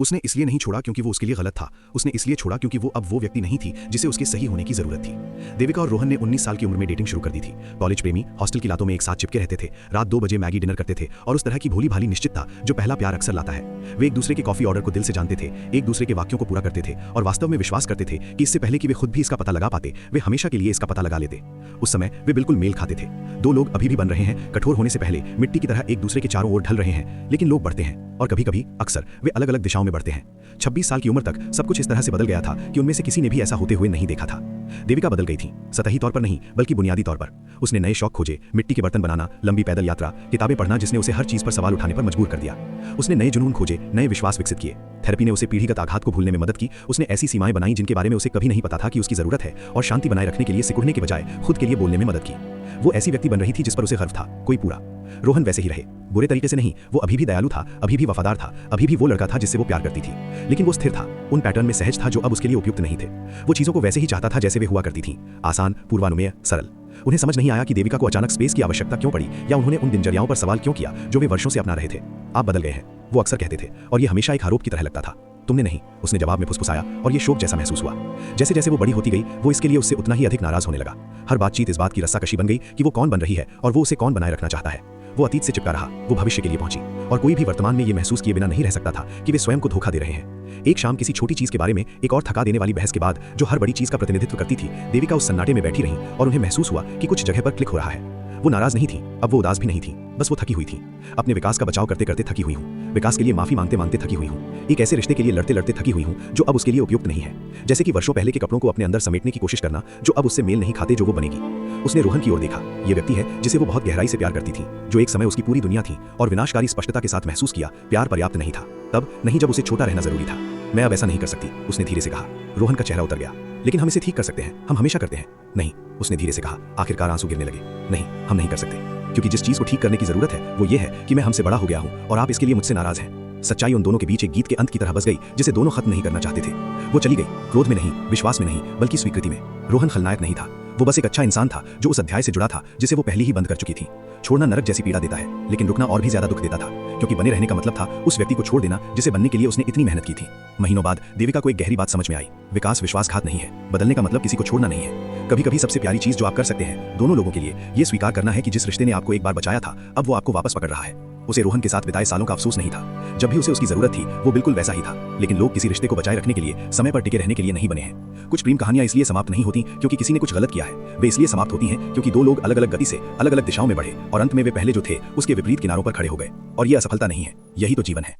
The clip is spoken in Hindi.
उसने इसलिए नहीं छोड़ा क्योंकि वो उसके लिए गलत था, उसने इसलिए छोड़ा क्योंकि वो अब वो व्यक्ति नहीं थी जिसे उसके सही होने की जरूरत थी। देविका और रोहन ने 19 साल की उम्र में डेटिंग शुरू कर दी थी। कॉलेज प्रेमी, हॉस्टल की लातों में एक साथ चिपके रहते थे, रात 2 बजे मैगी डिनर करते थे और उस तरह की भोली भाली निश्चितता जो पहला प्यार अक्सर लाता है। वे एक दूसरे के कॉफी ऑर्डर को दिल से जानते थे, एक दूसरे के वाक्यों को पूरा करते थे और वास्तव में विश्वास करते थे कि इससे पहले कि वे खुद भी इसका पता लगा पाते, वे हमेशा के लिए इसका पता लगा लेते। उस समय वे बिल्कुल मेल खाते थे। दो लोग अभी भी बन रहे हैं, कठोर होने से पहले मिट्टी की तरह एक दूसरे के चारों ओर ढल रहे हैं, लेकिन लोग बढ़ते हैं और कभी कभी अक्सर वे अलग अलग दिशाओं में बढ़ते हैं। 26 साल की उम्र तक सब कुछ इस तरह से बदल गया था कि उनमें से किसी ने भी ऐसा होते हुए नहीं देखा था। देविका बदल गई थी, सतही तौर पर नहीं बल्कि बुनियादी तौर पर। उसने नए शौक खोजे, मिट्टी के बर्तन बनाना, लंबी पैदल यात्रा, किताबें पढ़ना जिसने उसे हर चीज पर सवाल उठाने पर मजबूर कर दिया। उसने नए जुनून खोजे, नए विश्वास विकसित किए। थेरेपी ने उसे पीढ़ीगत आघात को भूलने में मदद की। उसने ऐसी सीमाएं बनाई जिनके बारे में उसे कभी नहीं पता था कि उसकी जरूरत है, और शांति बनाए रखने के लिए सिकुड़ने के बजाय खुद के लिए बोलने में मदद की। वो ऐसी व्यक्ति बन रही थी जिस पर उसे गर्व था, कोई पूरा। रोहन वैसे ही रहे, बुरे तरीके से नहीं। वो अभी भी दयालु था, अभी भी वफादार था, अभी भी वो लड़का था जिससे वो प्यार करती थी। लेकिन वो स्थिर था, उन पैटर्न में सहज था जो अब उसके लिए उपयुक्त नहीं थे। वो चीजों को वैसे ही चाहता था जैसे वे हुआ करती थीं, आसान, पूर्वानुमेय, सरल। उन्हें समझ नहीं आया कि देविका को अचानक स्पेस की आवश्यकता क्यों पड़ी, या उन्होंने उन दिनचर्याओं पर सवाल क्यों किया जो वे वर्षों से अपना रहे थे। आप बदल गए हैं, वो अक्सर कहते थे, और ये हमेशा एक आरोप की तरह लगता था। तुमने नहीं, उसने जवाब में फुसफुसाया, और ये शोक जैसा महसूस हुआ। जैसे जैसे वो बड़ी होती गई, वो इसके लिए उससे उतना ही अधिक नाराज होने लगा। हर बातचीत इस बात की रस्साकशी बन गई कि वो कौन बन रही है और वो उसे कौन बनाए रखना चाहता है। वो अतीत से चिपका रहा, वो भविष्य के लिए पहुंची, और कोई भी वर्तमान में ये महसूस किए बिना नहीं रह सकता था कि वे स्वयं को धोखा दे रहे हैं। एक शाम किसी छोटी चीज के बारे में एक और थका देने वाली बहस के बाद, जो हर बड़ी चीज का प्रतिनिधित्व करती थी, देविका उस सन्नाटे में बैठी रही और उन्हें महसूस हुआ कि कुछ जगह पर क्लिक हो रहा है। वो नाराज नहीं थी, अब वो उदास भी नहीं थी, बस वो थकी हुई थी। अपने विकास का बचाव करते करते थकी हुई हूँ, विकास के लिए माफी मांगते मांगते थकी हुई हूँ, एक ऐसे रिश्ते के लिए लड़ते लड़ते थकी हुई हूँ जो अब उसके लिए उपयुक्त नहीं है। जैसे कि वर्षों पहले के कपड़ों को अपने अंदर समेटने की कोशिश करना जो अब उससे मेल नहीं खाते जो वो बनेगी। उसने रोहन की ओर देखा, ये व्यक्ति है जिसे वो बहुत गहराई से प्यार करती थी, जो एक समय उसकी पूरी दुनिया थी, और विनाशकारी स्पष्टता के साथ महसूस किया प्यार पर्याप्त नहीं था, तब नहीं जब उसे छोटा रहना जरूरी था। मैं अब ऐसा नहीं कर सकती, उसने धीरे से कहा। रोहन का चेहरा उतर गया। लेकिन हम इसे ठीक कर सकते हैं, हम हमेशा करते हैं। नहीं, उसने धीरे से कहा, आखिरकार आंसू गिरने लगे। नहीं, हम नहीं कर सकते, क्योंकि जिस चीज को ठीक करने की जरूरत है वो ये है कि मैं हमसे बड़ा हो गया हूं और आप इसके लिए मुझसे नाराज हैं। सच्चाई उन दोनों के बीच एक गीत के अंत की तरह बस गई जिसे दोनों खत्म नहीं करना चाहते थे। वो चली गई, क्रोध में नहीं, विश्वास में नहीं, बल्कि स्वीकृति में। रोहन खलनायक नहीं था, वो बस एक अच्छा इंसान था जो उस अध्याय से जुड़ा था जिसे वो पहले ही बंद कर चुकी थी। छोड़ना नरक जैसी पीड़ा देता है, लेकिन रुकना और भी ज्यादा दुख देता था, क्योंकि बने रहने का मतलब था उस व्यक्ति को छोड़ देना जिसे बनने के लिए उसने इतनी मेहनत की थी। महीनों बाद देविका को एक गहरी बात समझ में आई, विकास विश्वासघात नहीं है, बदलने का मतलब किसी को छोड़ना नहीं है। कभी कभी सबसे प्यारी चीज जो आप कर सकते हैं दोनों लोगों के लिए, ये स्वीकार करना है कि जिस रिश्ते ने आपको एक बार बचाया था अब वो आपको वापस पकड़ रहा है। उसे रोहन के साथ बिताए सालों का अफसोस नहीं था। जब भी उसे उसकी जरूरत थी वो बिल्कुल वैसा ही था, लेकिन लोग किसी रिश्ते को बचाए रखने के लिए, समय पर टिके रहने के लिए नहीं बने हैं। कुछ प्रेम कहानियां इसलिए समाप्त नहीं होती क्योंकि किसी ने कुछ गलत किया है, वे इसलिए समाप्त होती हैं क्योंकि दो लोग अलग अलग गति से अलग अलग दिशाओं में बढ़े और अंत में वे पहले जो थे उसके विपरीत किनारों पर खड़े हो गए। और ये असफलता नहीं है, यही तो जीवन है।